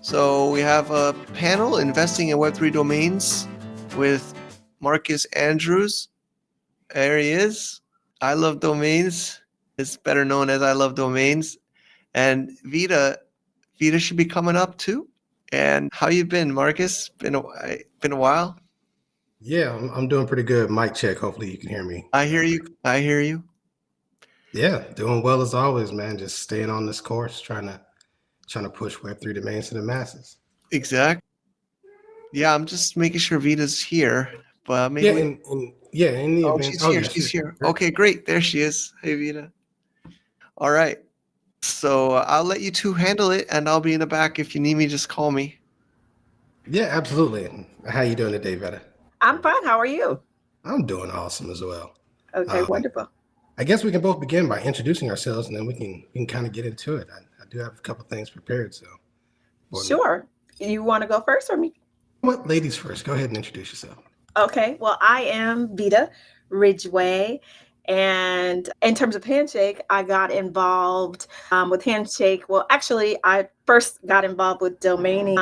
So we have a panel investing in Web3 domains with Marcus Andrews. There he is. I Love Domains. It's better known as I Love Domains. And Vita should be coming up too. And how you been, Marcus? Been a while. Yeah, I'm doing pretty good. Mic check. Hopefully you can hear me. I hear you. Yeah, doing well as always, man. Just staying on this course, trying to push Web3 domains to the masses. Exactly. Yeah, I'm just making sure Vita's here. But maybe in the event. She's here. She's here. Okay, great. There she is. Hey, Vita. All right. So I'll let you two handle it, and I'll be in the back. If you need me, just call me. Yeah, absolutely. How you doing today, Vita? I'm fine. How are you? I'm doing awesome as well. Okay, wonderful. I guess we can both begin by introducing ourselves, and then we can kind of get into it. I do have a couple things prepared, so. Sure. You want to go first or me? What, ladies first? Go ahead and introduce yourself. Okay. Well, I am Vita Ridgway. And in terms of Handshake, I got involved with Handshake. Well, actually, I first got involved with domaining,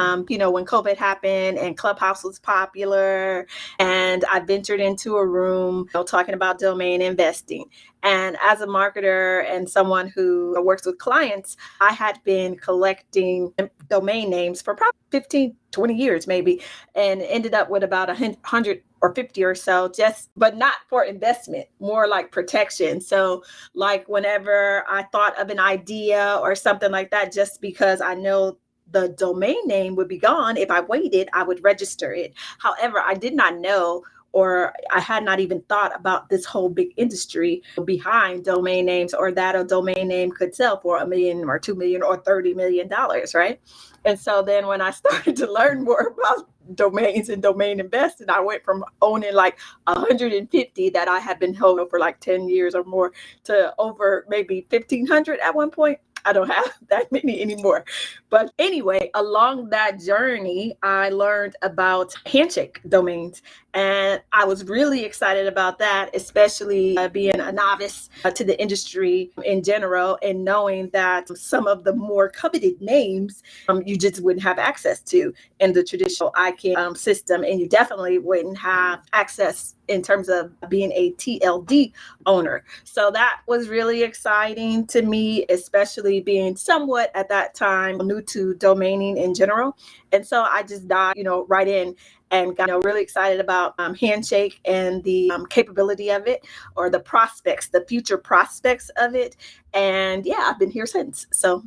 when COVID happened and Clubhouse was popular. And I ventured into a room talking about domain investing. And as a marketer and someone who works with clients, I had been collecting domain names for probably 15, 20 years maybe, and ended up with about 100 or 50 or so, but not for investment, more like protection. So like whenever I thought of an idea or something like that, just because I know the domain name would be gone, if I waited, I would register it. However, I did not know, or I had not even thought about this whole big industry behind domain names, or that a domain name could sell for $1 million or $2 million or $30 million, right? And so then when I started to learn more about domains and domain investing, I went from owning like 150 that I had been holding for like 10 years or more to over maybe 1,500 at one point. I don't have that many anymore. But anyway, along that journey, I learned about Handshake domains. And I was really excited about that, especially being a novice to the industry in general, and knowing that some of the more coveted names you just wouldn't have access to in the traditional ICANN system. And you definitely wouldn't have access in terms of being a TLD owner. So that was really exciting to me, especially being somewhat at that time new to domaining in general. And so I just dived, right in and got really excited about Handshake and the capability of it, or the prospects, the future prospects of it. And yeah, I've been here since. So.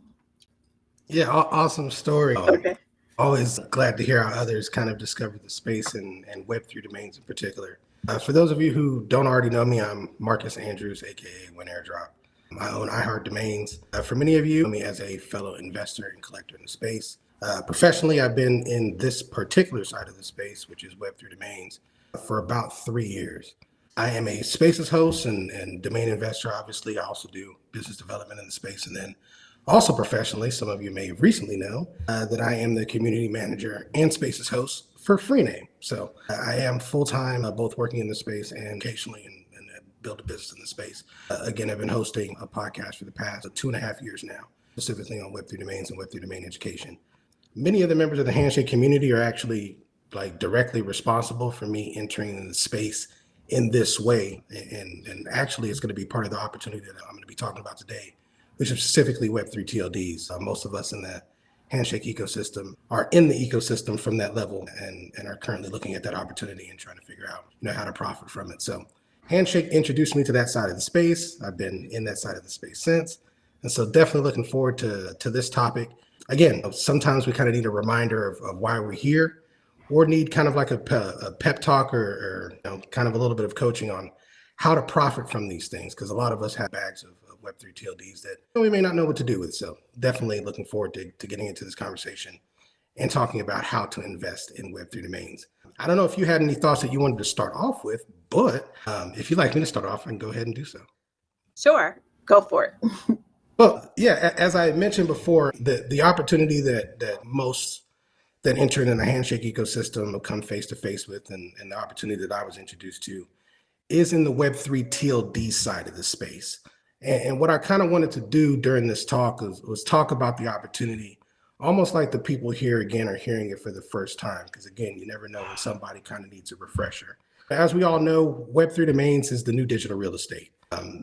Yeah, awesome story. Okay. Always glad to hear how others kind of discovered the space and Web3 domains in particular. For those of you who don't already know me, I'm Marcus Andrews, aka Win Airdrop. I own iHeart Domains. For many of you, know me as a fellow investor and collector in the space. Professionally, I've been in this particular side of the space, which is Web3 domains, for about 3 years. I am a Spaces host and domain investor. Obviously, I also do business development in the space. And then also professionally, some of you may recently know that I am the community manager and Spaces host for Freename. So I am full-time, both working in the space and occasionally and build a business in the space. Again, I've been hosting a podcast for the past 2.5 years now, specifically on Web3 domains and Web3 domain education. Many of the members of the Handshake community are actually directly responsible for me entering the space in this way. And actually, it's going to be part of the opportunity that I'm going to be talking about today, which is specifically Web3 TLDs. Most of us in the Handshake ecosystem are in the ecosystem from that level and are currently looking at that opportunity and trying to figure out how to profit from it. So Handshake introduced me to that side of the space. I've been in that side of the space since. And so definitely looking forward to this topic. Again, sometimes we kind of need a reminder of why we're here, or need kind of like a pep talk or kind of a little bit of coaching on how to profit from these things. Because a lot of us have bags of Web3 TLDs that we may not know what to do with. So definitely looking forward to getting into this conversation and talking about how to invest in Web3 domains. I don't know if you had any thoughts that you wanted to start off with, but if you'd like me to start off, I can go ahead and do so. Sure, go for it. Well, yeah, as I mentioned before, the opportunity that most that enter in the Handshake ecosystem will come face to face with, and the opportunity that I was introduced to is in the Web3 TLD side of the space. And what I kind of wanted to do during this talk was talk about the opportunity, almost like the people here again are hearing it for the first time. Because again, you never know when somebody kind of needs a refresher. As we all know, Web3 domains is the new digital real estate.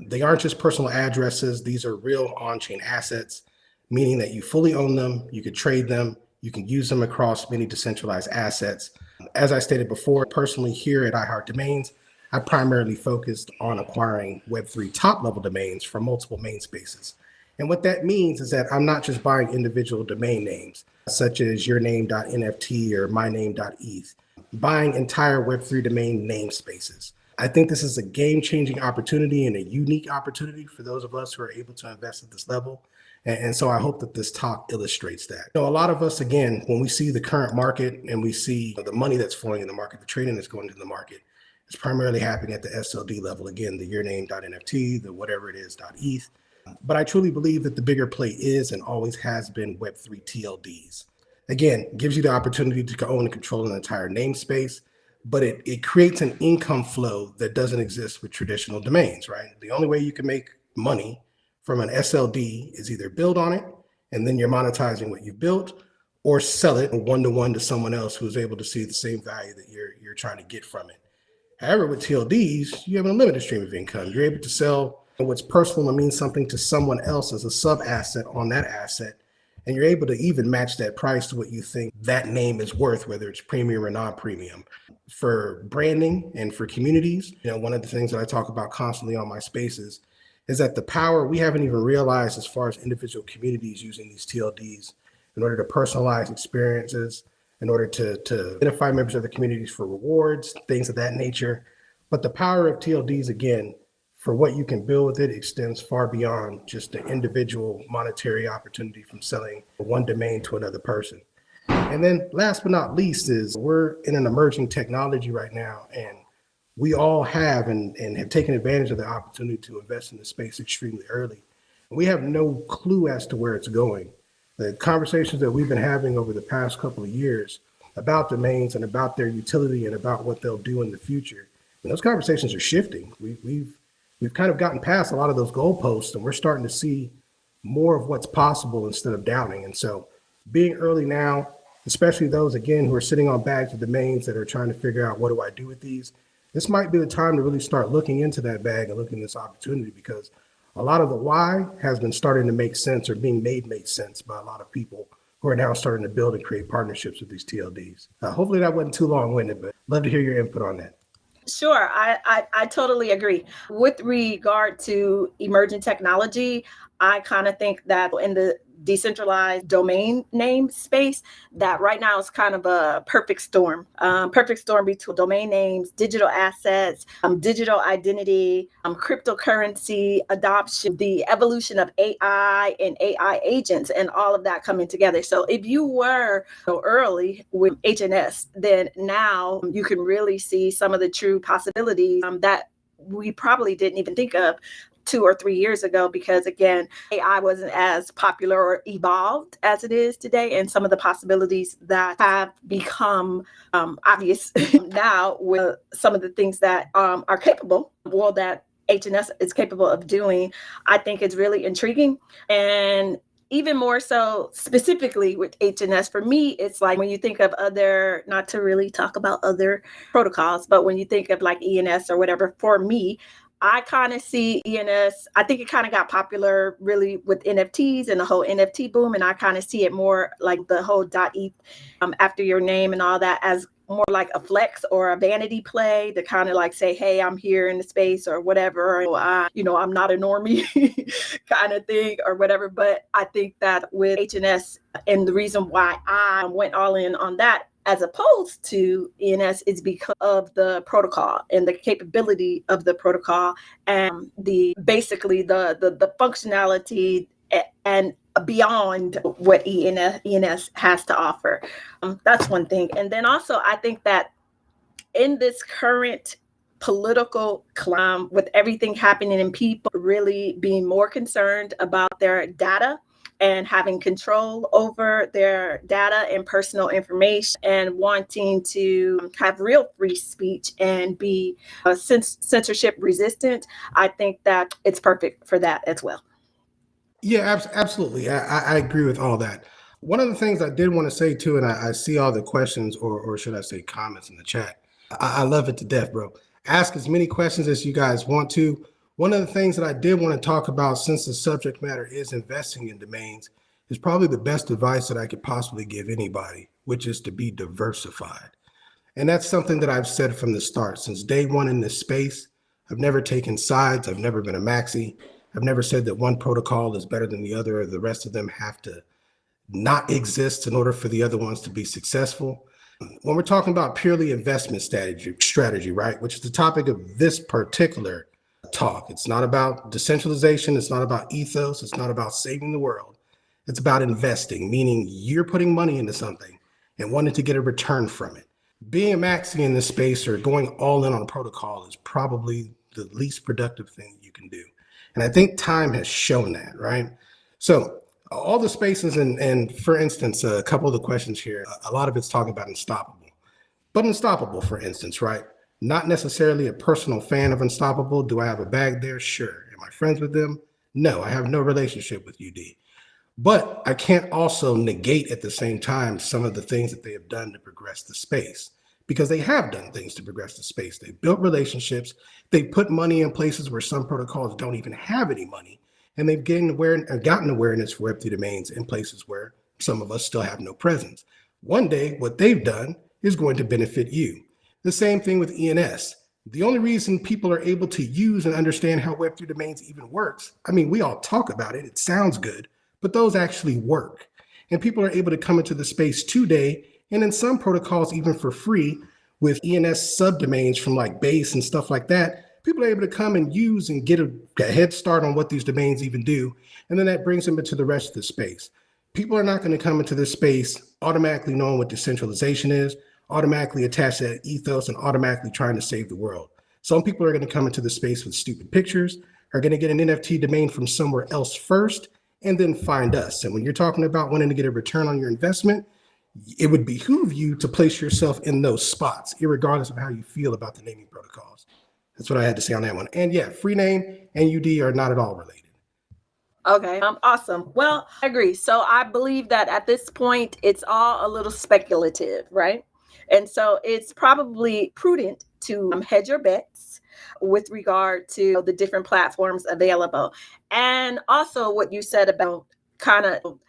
They aren't just personal addresses. These are real on-chain assets, meaning that you fully own them, you could trade them, you can use them across many decentralized assets. As I stated before, personally here at iHeartDomains, I primarily focused on acquiring Web3 top-level domains from multiple namespaces. And what that means is that I'm not just buying individual domain names, such as yourname.nft or myname.eth, buying entire Web3 domain namespaces. I think this is a game-changing opportunity and a unique opportunity for those of us who are able to invest at this level. And so I hope that this talk illustrates that. A lot of us, again, when we see the current market and we see the money that's flowing in the market, the trading that's going into the market, it's primarily happening at the SLD level. Again, the yourname.nft, the whatever it is .eth. But I truly believe that the bigger play is and always has been Web3 TLDs. Again, gives you the opportunity to own and control an entire namespace, but it creates an income flow that doesn't exist with traditional domains, right? The only way you can make money from an SLD is either build on it and then you're monetizing what you've built, or sell it one-to-one to someone else who's able to see the same value that you're trying to get from it. However, with TLDs, you have an unlimited stream of income. You're able to sell what's personal and means something to someone else as a sub-asset on that asset, and you're able to even match that price to what you think that name is worth, whether it's premium or non-premium. For branding and for communities, one of the things that I talk about constantly on my spaces is that the power we haven't even realized as far as individual communities using these TLDs in order to personalize experiences, in order to identify members of the communities for rewards, things of that nature. But the power of TLDs, again, for what you can build with it extends far beyond just the individual monetary opportunity from selling one domain to another person. And then last but not least is we're in an emerging technology right now, and we all have and have taken advantage of the opportunity to invest in the space extremely early. We have no clue as to where it's going. The conversations that we've been having over the past couple of years about domains and about their utility and about what they'll do in the future, and those conversations are shifting. We've kind of gotten past a lot of those goalposts, and we're starting to see more of what's possible instead of doubting. And so being early now, especially those, again, who are sitting on bags of domains that are trying to figure out, what do I do with these? This might be the time to really start looking into that bag and looking at this opportunity, because a lot of the why has been starting to make sense or being made sense by a lot of people who are now starting to build and create partnerships with these TLDs. Hopefully that wasn't too long-winded, but love to hear your input on that. Sure, I totally agree. With regard to emerging technology, I kind of think that in the decentralized domain name space, that right now is kind of a perfect storm between domain names, digital assets, digital identity, cryptocurrency adoption, the evolution of AI and AI agents, and all of that coming together. So if you were so early with HNS, then now you can really see some of the true possibilities that we probably didn't even think of 2 or 3 years ago, because again, AI wasn't as popular or evolved as it is today, and some of the possibilities that have become obvious now with some of the things that are capable, well, that HNS is capable of doing, I think it's really intriguing. And even more so specifically with HNS, for me, it's like when you think of other, not to really talk about other protocols, but when you think of like ENS or whatever, for me, I kind of see ENS, I think it kind of got popular really with NFTs and the whole NFT boom. And I kind of see it more like the whole .eth after your name and all that as more like a flex or a vanity play to kind of like say, hey, I'm here in the space or whatever. I'm not a normie kind of thing or whatever. But I think that with HNS, and the reason why I went all in on that as opposed to ENS is because of the protocol and the capability of the protocol and the functionality and beyond what ENS has to offer. That's one thing. And then also, I think that in this current political climate, with everything happening and people really being more concerned about their data and having control over their data and personal information and wanting to have real free speech and be censorship resistant, I think that it's perfect for that as well. Yeah, absolutely. I agree with all that. One of the things I did want to say too, and I see all the questions, or should I say comments in the chat. I love it to death, bro. Ask as many questions as you guys want to. One of the things that I did want to talk about, since the subject matter is investing in domains, is probably the best advice that I could possibly give anybody, which is to be diversified. And that's something that I've said from the start. Since day one in this space, I've never taken sides. I've never been a maxi. I've never said that one protocol is better than the other, or the rest of them have to not exist in order for the other ones to be successful. When we're talking about purely investment strategy, right, which is the topic of this particular talk, it's not about decentralization. It's not about ethos. It's not about saving the world. It's about investing, meaning you're putting money into something and wanting to get a return from it. Being a maxi in this space or going all in on a protocol is probably the least productive thing you can do. And I think time has shown that, right? So all the spaces, and for instance, a couple of the questions here, a lot of it's talking about Unstoppable. But Unstoppable, for instance, right? Not necessarily a personal fan of Unstoppable. Do I have a bag there? Sure. Am I friends with them? No, I have no relationship with UD. But I can't also negate at the same time some of the things that they have done to progress the space, because they have done things to progress the space. They built relationships. They put money in places where some protocols don't even have any money. And they've gotten awareness for Web3 domains in places where some of us still have no presence. One day, what they've done is going to benefit you. The same thing with ENS. The only reason people are able to use and understand how Web3 domains even works, I mean, we all talk about it. It sounds good, but those actually work. And people are able to come into the space today, and in some protocols, even for free, with ENS subdomains from like base and stuff like that, people are able to come and use and get a head start on what these domains even do. And then that brings them into the rest of the space. People are not going to come into this space automatically knowing what decentralization is, automatically attach that ethos, and automatically trying to save the world. Some people are going to come into the space with stupid pictures, are going to get an NFT domain from somewhere else first, and then find us. And when you're talking about wanting to get a return on your investment, it would behoove you to place yourself in those spots, irregardless of how you feel about the naming protocols. That's what I had to say on that one. And yeah, free name and UD are not at all related. Okay, awesome. Well, I agree. So I believe that at this point, it's all a little speculative, right? And so it's probably prudent to hedge your bets with regard to the different platforms available. And also what you said about kind of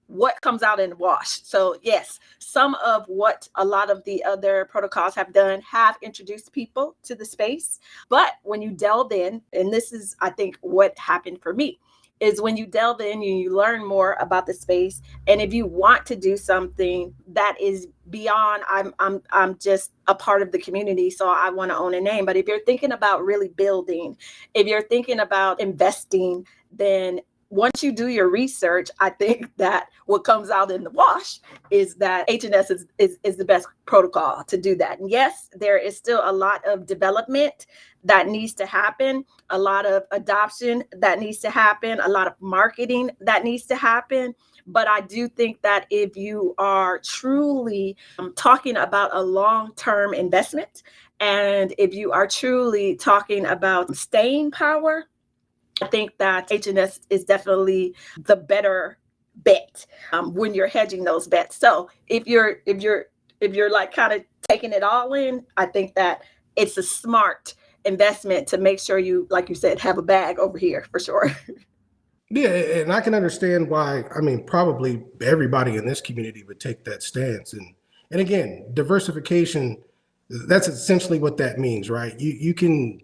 what comes out in the wash. So yes, some of what a lot of the other protocols have done have introduced people to the space. But when you delve in, and this is, I think, what happened for me, is when you delve in and you learn more about the space. And if you want to do something that is beyond, I'm just a part of the community, so I want to own a name. But if you're thinking about really building, if you're thinking about investing, then once you do your research, I think that what comes out in the wash is that HNS is the best protocol to do that. And yes, there is still a lot of development that needs to happen, a lot of adoption that needs to happen, a lot of marketing that needs to happen. But I do think that if you are truly talking about a long-term investment, and if you are truly talking about staying power, I think that HNS is definitely the better bet when you're hedging those bets. So if you're like kind of taking it all in, I think that it's a smart investment to make sure you, like you said, have a bag over here for sure. Yeah, and I can understand why. I mean, probably everybody in this community would take that stance. And again, diversification, that's essentially what that means, right? You can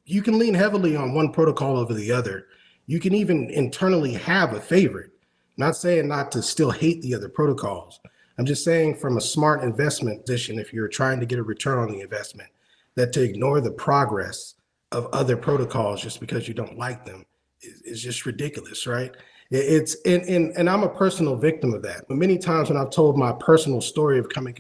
lean heavily on one protocol over the other. You can even internally have a favorite. Not saying not to still hate the other protocols. I'm just saying from a smart investment position, if you're trying to get a return on the investment, that to ignore the progress of other protocols just because you don't like them is just ridiculous, right? And I'm a personal victim of that. But many times when I've told my personal story of coming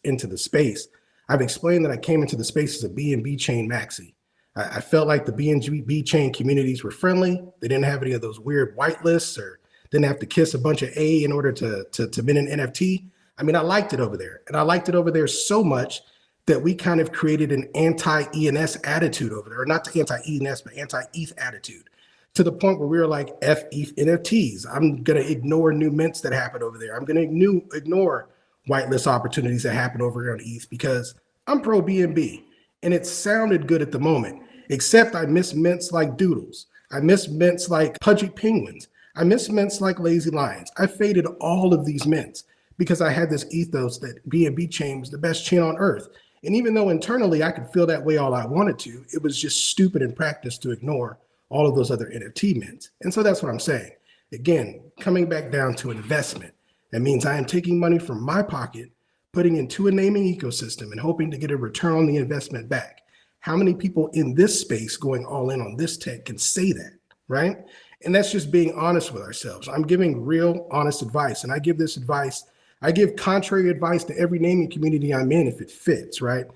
into the space, I've explained that I came into the space as a BNB chain maxi. I felt like the BNB chain communities were friendly. They didn't have any of those weird whitelists, or didn't have to kiss a bunch of A in order to mint an NFT. I mean, I liked it over there. And I liked it over there so much that we kind of created an anti-ENS attitude over there, or not the anti-ENS, but anti-ETH attitude, to the point where we were like, F ETH NFTs. I'm going to ignore new mints that happen over there. I'm going to ignore whitelist opportunities that happen over here on ETH because I'm pro BNB. And it sounded good at the moment, except I miss mints like Doodles. I miss mints like Pudgy Penguins. I miss mints like Lazy Lions. I faded all of these mints because I had this ethos that BNB chain was the best chain on earth. And even though internally I could feel that way all I wanted to, it was just stupid in practice to ignore all of those other NFT mints. And so that's what I'm saying. Again, coming back down to investment, that means I am taking money from my pocket, putting into a naming ecosystem and hoping to get a return on the investment back. How many people in this space going all in on this tech can say that, right? And that's just being honest with ourselves. I'm giving real honest advice, and I give this advice. I give contrary advice to every naming community I'm in if it fits, right?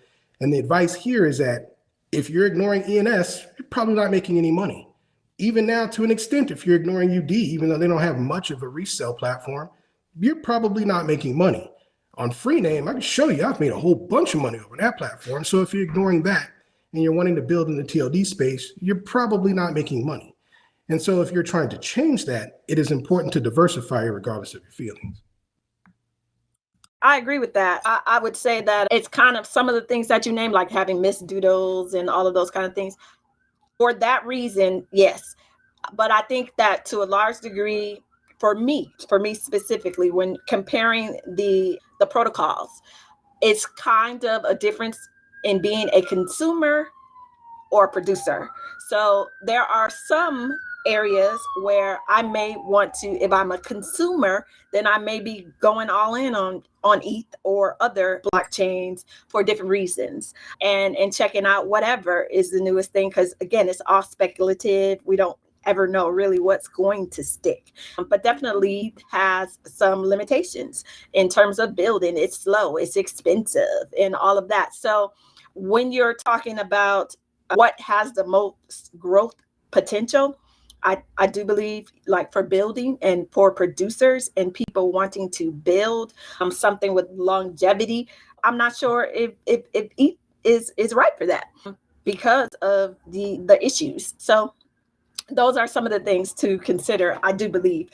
And the advice here is that if you're ignoring ENS, you're probably not making any money. Even now, to an extent, if you're ignoring UD, even though they don't have much of a resale platform, you're probably not making money. On free name, I can show you I've made a whole bunch of money over that platform. So if you're ignoring that and you're wanting to build in the TLD space, you're probably not making money. And so if you're trying to change that, it is important to diversify regardless of your feelings. I agree with that. I would say that it's kind of some of the things that you named, like having Miss Doodles and all of those kind of things. For that reason, yes. But I think that to a large degree, for me specifically, when comparing the protocols, it's kind of a difference in being a consumer or a producer. So there are some areas where I may want to, if I'm a consumer, then I may be going all in on ETH or other blockchains for different reasons and checking out whatever is the newest thing. Because again, it's all speculative. We don't ever know really what's going to stick, but definitely has some limitations in terms of building. It's slow, it's expensive, and all of that. So when you're talking about what has the most growth potential, I do believe, like for building and for producers and people wanting to build something with longevity, I'm not sure if ETH is right for that because of the issues. So those are some of the things to consider, I do believe.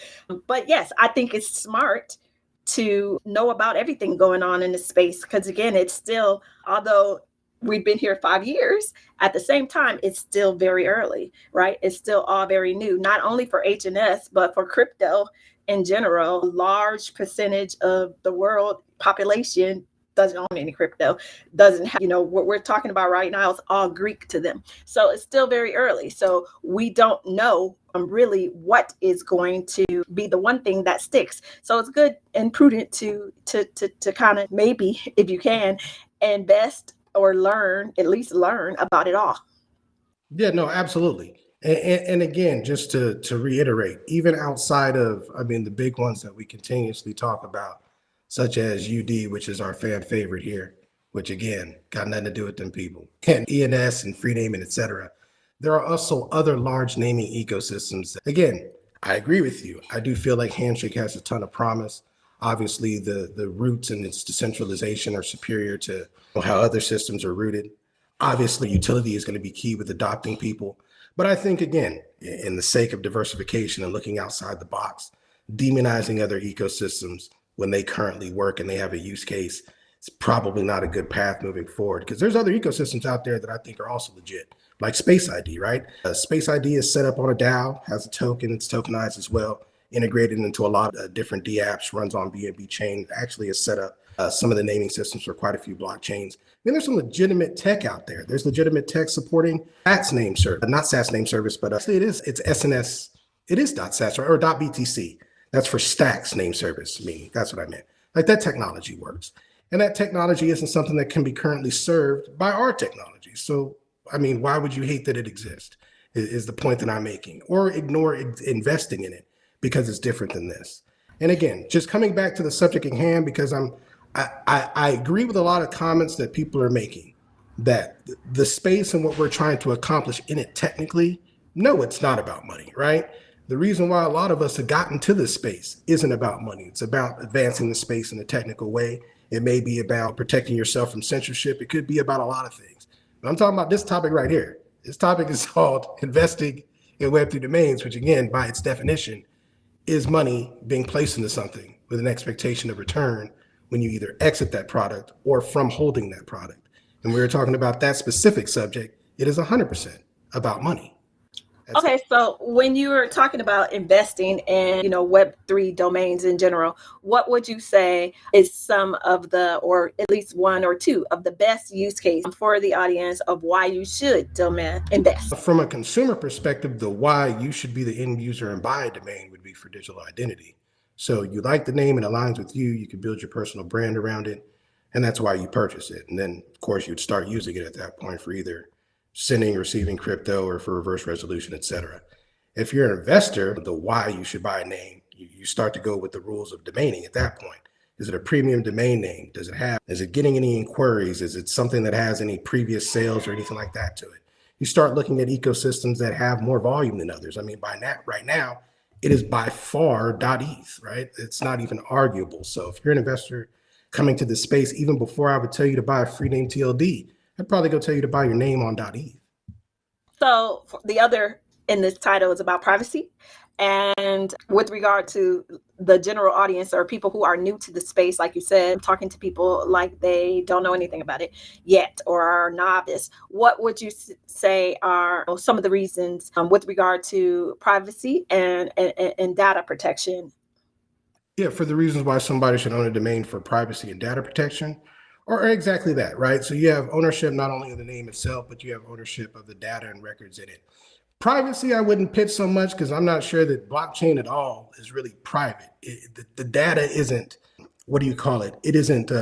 But yes, I think it's smart to know about everything going on in the space because again, it's still, although we've been here 5 years, at the same time, it's still very early, right? It's still all very new, not only for HNS, but for crypto in general. A large percentage of the world population doesn't own any crypto, doesn't have, what we're talking about right now is all Greek to them. So it's still very early. So we don't know really what is going to be the one thing that sticks. So it's good and prudent to kind of maybe, if you can, invest or at least learn about it all. Yeah, no, absolutely. And again, just to reiterate, even outside of, the big ones that we continuously talk about, such as UD, which is our fan favorite here, which again, got nothing to do with them people, and ENS and free naming, et cetera. There are also other large naming ecosystems. Again, I agree with you. I do feel like Handshake has a ton of promise. Obviously, the roots and its decentralization are superior to how other systems are rooted. Obviously, utility is going to be key with adopting people. But I think, again, in the sake of diversification and looking outside the box, demonizing other ecosystems when they currently work and they have a use case, it's probably not a good path moving forward because there's other ecosystems out there that I think are also legit, like Space ID, right? Space ID is set up on a DAO, has a token, it's tokenized as well, integrated into a lot of different D apps, runs on BNB chain, actually is set up some of the naming systems for quite a few blockchains. There's some legitimate tech out there. There's legitimate tech supporting SaaS name service, not SaaS name service, but actually it's SNS, it is .sats or .btc. That's for Stacks name service, meaning that's what I meant. Like that technology works. And that technology isn't something that can be currently served by our technology. So, why would you hate that it exists is the point that I'm making, or ignore investing in it because it's different than this. And again, just coming back to the subject at hand, because I agree with a lot of comments that people are making, that the space and what we're trying to accomplish in it technically, no, it's not about money, right? The reason why a lot of us have gotten to this space isn't about money. It's about advancing the space in a technical way. It may be about protecting yourself from censorship. It could be about a lot of things. But I'm talking about this topic right here. This topic is called investing in Web3 domains, which again, by its definition, is money being placed into something with an expectation of return when you either exit that product or from holding that product. And we were talking about that specific subject. It is 100% about money. Okay, so when you were talking about investing in, Web3 domains in general, what would you say is some of the, or at least one or two of the best use cases for the audience of why you should invest? From a consumer perspective, the why you should be the end user and buy a domain would be for digital identity. So you like the name, it aligns with you, you can build your personal brand around it, and that's why you purchase it. And then, of course, you'd start using it at that point for either sending, receiving crypto, or for reverse resolution, etc. If you're an investor, the why you should buy a name, you start to go with the rules of domaining at that point. Is it a premium domain name? Is it getting any inquiries? Is it something that has any previous sales or anything like that to it? You start looking at ecosystems that have more volume than others. I mean, right now, it is by far .eth, right? It's not even arguable. So if you're an investor coming to this space, even before I would tell you to buy a free name TLD, I'd probably go tell you to buy your name on .eth. So the other in this title is about privacy. And with regard to the general audience or people who are new to the space, like you said, talking to people like they don't know anything about it yet or are novice, what would you say are some of the reasons with regard to privacy and data protection? Yeah, for the reasons why somebody should own a domain for privacy and data protection, or exactly that, right? So you have ownership not only of the name itself, but you have ownership of the data and records in it. Privacy, I wouldn't pitch so much because I'm not sure that blockchain at all is really private. The data isn't, what do you call it? It isn't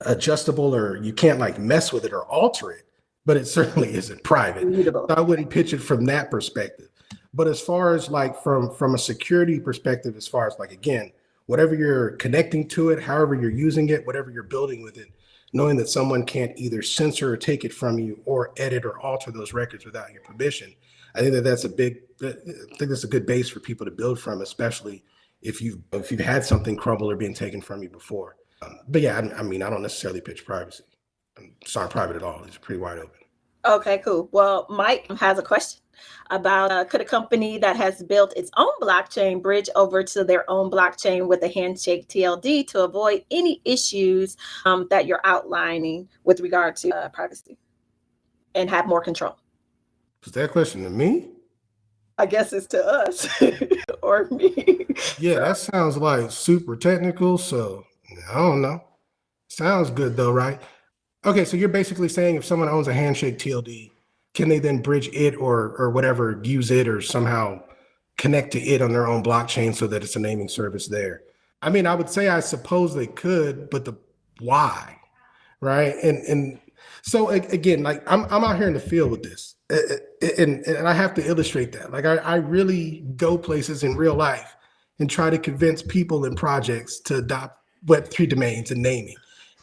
adjustable, or you can't like mess with it or alter it, but it certainly isn't private. So I wouldn't pitch it from that perspective. But as far as like from a security perspective, as far as like, again, whatever you're connecting to it, however you're using it, whatever you're building with it, knowing that someone can't either censor or take it from you or edit or alter those records without your permission. I think that's a good base for people to build from, especially if you've had something crumble or being taken from you before. But yeah, I mean, I don't necessarily pitch privacy. It's not private at all. It's pretty wide open. Okay, cool. Well, Mike has a question about could a company that has built its own blockchain bridge over to their own blockchain with a Handshake TLD to avoid any issues that you're outlining with regard to privacy and have more control? Is that question to me? I guess it's to us or me. Yeah, that sounds like super technical. So I don't know. Sounds good though, right? Okay, so you're basically saying if someone owns a Handshake TLD, can they then bridge it or whatever, use it or somehow connect to it on their own blockchain so that it's a naming service there? I mean, I would say I suppose they could, but the why, right? And so again, like I'm out here in the field with this, and I have to illustrate that. Like I really go places in real life and try to convince people and projects to adopt Web3 domains and naming.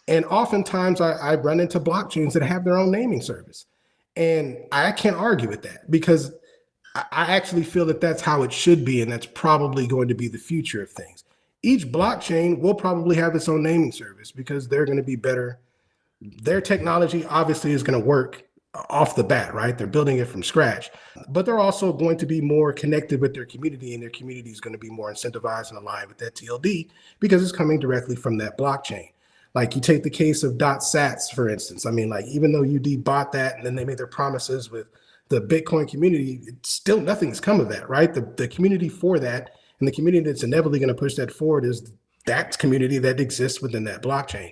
And oftentimes I run into blockchains that have their own naming service. And I can't argue with that because I actually feel that that's how it should be. And that's probably going to be the future of things. Each blockchain will probably have its own naming service because they're going to be better. Their technology obviously is going to work off the bat, right? They're building it from scratch, but they're also going to be more connected with their community, and their community is going to be more incentivized and aligned with that TLD because it's coming directly from that blockchain. Like you take the case of .sats, for instance. I mean, like even though UD bought that and then they made their promises with the Bitcoin community, still nothing's come of that, right? The community for that and the community that's inevitably going to push that forward is that community that exists within that blockchain.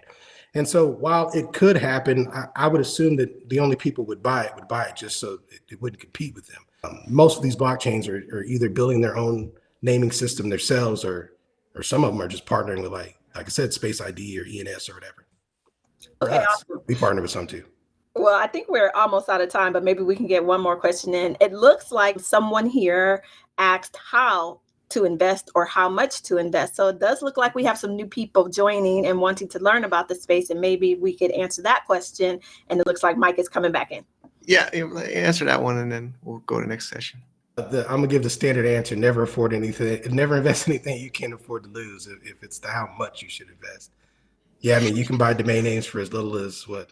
And so while it could happen, I would assume that the only people would buy it just so it wouldn't compete with them. Most of these blockchains are either building their own naming system themselves, or some of them are just partnering with like I said, Space ID or ENS or whatever. Okay, awesome. We partner with some too. Well, I think we're almost out of time, but maybe we can get one more question in. It looks like someone here asked how to invest or how much to invest. So it does look like we have some new people joining and wanting to learn about the space, and maybe we could answer that question. And it looks like Mike is coming back in. Yeah, answer that one, and then we'll go to the next session. I'm gonna give the standard answer: never afford anything, never invest anything you can't afford to lose. If it's the how much you should invest. Yeah, I mean, you can buy domain names for as little as what,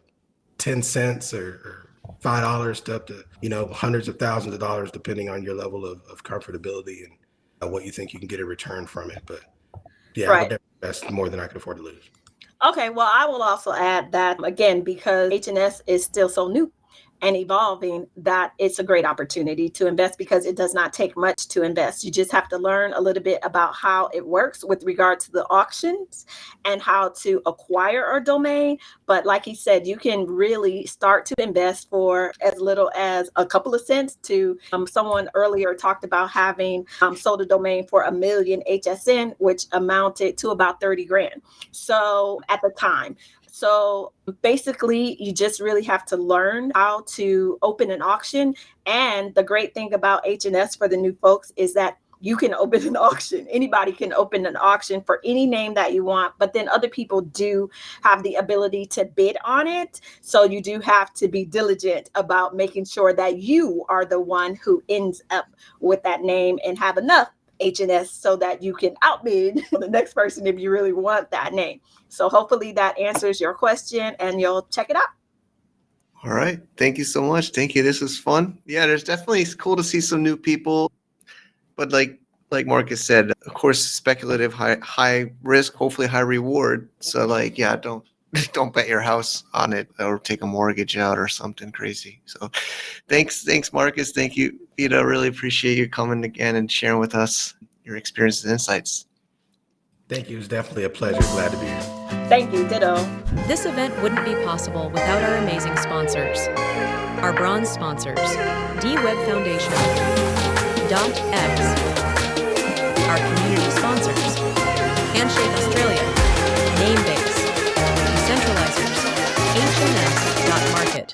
10 cents or $5 to up to, hundreds of thousands of dollars, depending on your level of comfortability and what you think you can get a return from it. But yeah, I would Right. never invest more than I could afford to lose. Okay, well, I will also add that again, because HNS is still so new and evolving, that it's a great opportunity to invest because it does not take much to invest. You just have to learn a little bit about how it works with regard to the auctions and how to acquire a domain. But like he said, you can really start to invest for as little as a couple of cents to someone earlier talked about having sold a domain for 1 million HSN, which amounted to about 30 grand. So at the time. So basically, you just really have to learn how to open an auction. And the great thing about HNS for the new folks is that you can open an auction. Anybody can open an auction for any name that you want, but then other people do have the ability to bid on it. So you do have to be diligent about making sure that you are the one who ends up with that name and have enough HNS so that you can outbid the next person if you really want that name. So hopefully that answers your question and you'll check it out. All right. Thank you so much. Thank you. This was fun. Yeah, there's definitely, it's cool to see some new people. But like Marcus said, of course, speculative, high risk, hopefully high reward. So like, yeah, don't bet your house on it or take a mortgage out or something crazy. So thanks, Marcus. Thank you, Vita. Really appreciate you coming again and sharing with us your experiences and insights. Thank you. It was definitely a pleasure. Glad to be here. Thank you. Ditto. This event wouldn't be possible without our amazing sponsors. Our bronze sponsors, D-Web Foundation, .x, our community sponsors, Handshake Australia, Namebase, Decentralizers, HNS.market,